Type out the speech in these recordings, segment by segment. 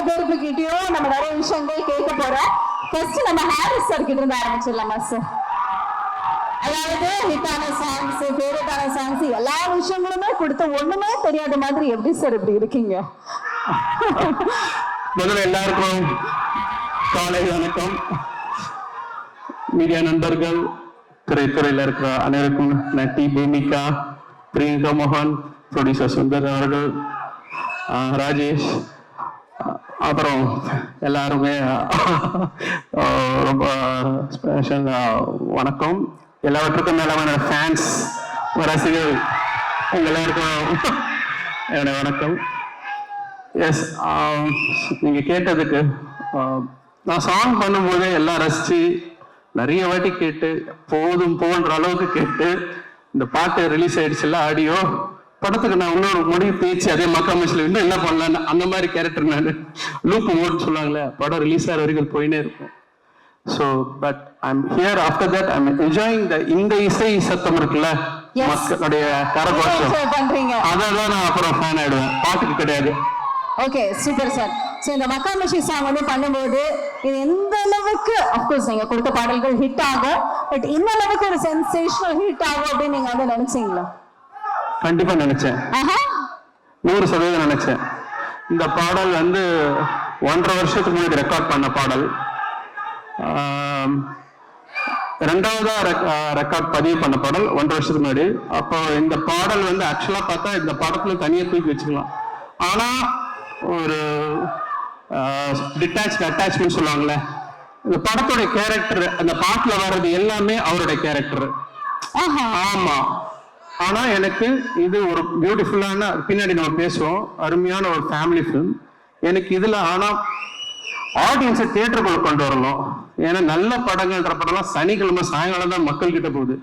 பேருக்கிட்டையும் நம்ம நிறைய விஷயங்கள் கேட்க போறோம். ஃபர்ஸ்ட் நம்ம ஹாரிஸ் சார் கிட்ட இருந்து ஆரம்பிச்சிடலாமா சார்? அதாவது ஹிட்டான சாங்ஸ், ஃபேவரட்டான சாங்ஸ் எல்லா விஷயங்களுமே கொடுத்து ஒண்ணுமே தெரியாத மாதிரி எப்படி சார் இப்படி இருக்கீங்க? முதல்ல எல்லாருக்கும் காலை வணக்கம். மீடியா நண்பர்கள், திரைத்துறையில் இருக்கிற அனைவருக்கும் நட்டி, பூமிகா, பிரியங்கா மோகன், ப்ரொடியூசர் சுந்தர் அவர்கள், ராஜேஷ், அப்புறம் எல்லாருமே ரொம்ப ஸ்பெஷல் வணக்கம். எல்லாவற்றுக்கும் மேலான ஃபேன்ஸ், ரசிகர்கள் எல்லாருக்கும் என்னுடைய வணக்கம். எஸ், நீங்க கேட்டதுக்கு நான் சாங் பண்ணும்போது எல்லாம் ரசிச்சு நிறைய வாட்டி கேட்டு போதும் போன்ற அளவுக்கு கேட்டு இந்த பாட்டு ரிலீஸ் ஆயிடுச்சுல்ல ஆடியோ, படத்துக்கு நான் இன்னொரு முடிவு பேச்சு அதே மக்காமச்சில் இன்னும் என்ன பண்ணலான்னு அந்த மாதிரி கேரக்டர் நான் லூப் மோட் சொல்லுவாங்களே, படம் ரிலீஸ் ஆகிற வரைக்கும் போயினே இருக்கும். So but I'm here after that I'm enjoying இந்த இசை சத்தம் இருக்குல்ல, மக்களுடைய கரகோஷம், அதான் நான் அப்புறம் ஃபேன் ஆயிடுவேன், பாட்டுக்கு கிடையாது. Okay, super sir. ஸோ இந்த மக்காமச்சி சாங் வந்து பண்ணும்போது இது எந்த அளவுக்கு, அஃப்கோர்ஸ் நீங்க கொடுத்த பாடல்கள் ஹிட் ஆகும், பட் இந்த அளவுக்கு ஒரு சென்சேஷனல் ஹிட் ஆகும் அப்படின்னு நீங்க வந்து நினைச்சீங்களா? கண்டிப்பா நினைச்சேன், 100% நினைச்சேன். இந்த பாடல் வந்து 1.5 வருஷத்துக்கு முன்னாடி ரெக்கார்ட் பண்ண பாடல். ரெண்டாவதா ரெக்கார்ட் பதிவு பண்ண பாடல் 1.5 வருஷத்துக்கு முன்னாடி. அப்போ இந்த பாடல் வந்து ஆக்சுவலா பார்த்தா இந்த படத்துல தனியா தூக்கி வச்சுக்கலாம். ஆனா ஒரு டிட்டாச்ட் அட்டாச்மெண்ட் சொல்லுவாங்கல்ல, இந்த படத்தோட கேரக்டர் அந்த பாட்டுல வர்றது எல்லாமே அவருடைய கேரக்டர். ஆமா, ஆனா எனக்கு இது ஒரு பியூட்டிஃபுல்லான, பின்னாடி நம்ம பேசுவோம், அருமையான ஒரு ஃபேமிலி ஃபிலிம் எனக்கு இதுல. ஆனா ஆடியன்ஸை தியேட்டருக்குள்ள கொண்டு வரணும். ஏன்னா நல்ல படங்கள்ன்ற படம்லாம் சனிக்கிழமை சாயங்காலம் தான் மக்கள் கிட்ட போகுது,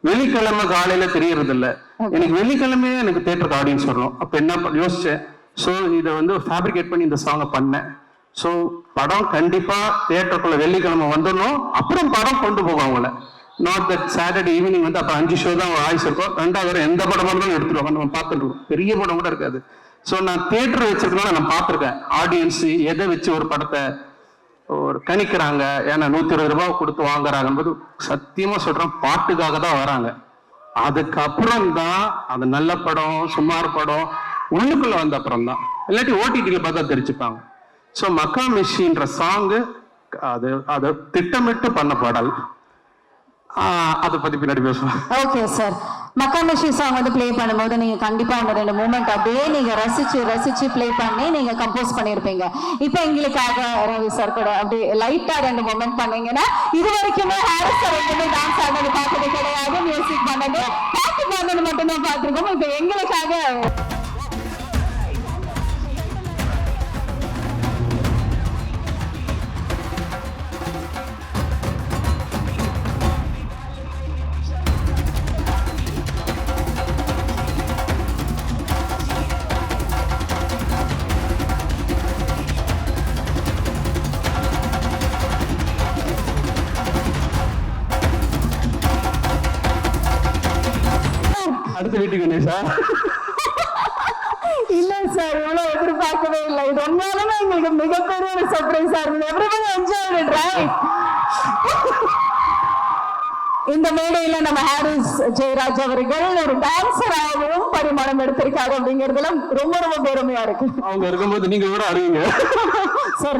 வெள்ளிக்கிழமை காலையில தெரியறது இல்லை. எனக்கு வெள்ளிக்கிழமையே எனக்கு தியேட்டருக்கு ஆடியன்ஸ் வரணும். அப்ப என்ன யோசிச்சேன், ஸோ இதை வந்து ஃபேப்ரிகேட் பண்ணி இந்த சாங்கை பண்ணேன். ஸோ படம் கண்டிப்பா தியேட்டருக்குள்ள வெள்ளிக்கிழமை வந்துடணும், அப்புறம் படம் கொண்டு போகும் அவங்கள. நாட் தட் சாட்டர்டே ஈவினிங் வந்து அப்போ 5 ஷோ தான் ஆயுஸ் இருக்கும், 2வது எந்த படமா இருந்தாலும் எடுத்துருவாங்க, நம்ம பார்த்துருக்கோம், பெரிய படம் கூட இருக்காது. ஸோ நான் தியேட்டர் வச்சிருக்கனால நான் பார்த்துருக்கேன் ஆடியன்ஸ் எதை வச்சு ஒரு படத்தை ஒரு கணிக்கிறாங்க. ஏன்னா 120 ரூபாய் கொடுத்து வாங்குறாங்க போது சத்தியமா சொல்றேன், பாட்டுக்காக தான் வராங்க. அதுக்கப்புறம் தான் அது நல்ல படம் சுமார் படம் உள்ளுக்குள்ள வந்த அப்புறம் தான், இல்லாட்டி ஓடிடியில் பார்த்தா தெரிஞ்சுப்பாங்க. ஸோ மக்காமச்சின்ற சாங்கு அது திட்டமிட்டு பண்ண பாடல், அதை பத்தி பின்னாடி பேசுவோம். ஓகே சார், மக்காமச்சி சாங் வந்து பிளே பண்ணும்போது நீங்க கண்டிப்பா அந்த 2 மூமெண்ட் அப்படியே நீங்க ரசிச்சு பிளே பண்ணி நீங்க கம்போஸ் பண்ணிருப்பீங்க. இப்ப எங்களுக்காக ரவி சார் கூட அப்படியே லைட்டா 2 மூமெண்ட் பண்ணீங்கன்னா, இது வரைக்குமே ஹாரிஸ் சார் வந்து டான்ஸ் ஆடுறது பார்த்தது கிடையாது, மியூசிக் பண்ணது பாட்டு பாடுறது மட்டும்தான் பார்த்துருக்கோம். இப்ப எங்களுக்காக அடுத்த வீட்டுக்கு சார். இல்ல சார், இவ்வளவு எதிர்பார்க்கவே இல்லை. இது உண்மையாலுமே எங்களுக்கு மிகப்பெரிய ஒரு சர்ப்ரைஸா இருந்தது. Everybody enjoy it, right? இந்த மேடையில நம்ம ஹாரிஸ் ஜெயராஜ் அவர்கள் ஒரு டான்சராகவும் பரிமாணம் எடுத்திருக்காரு அப்படிங்கிறதுல ரொம்ப ரொம்ப பெருமையா இருக்கு. அவங்க இருக்கும்போது நீங்க கூட அறிவீங்க சார்.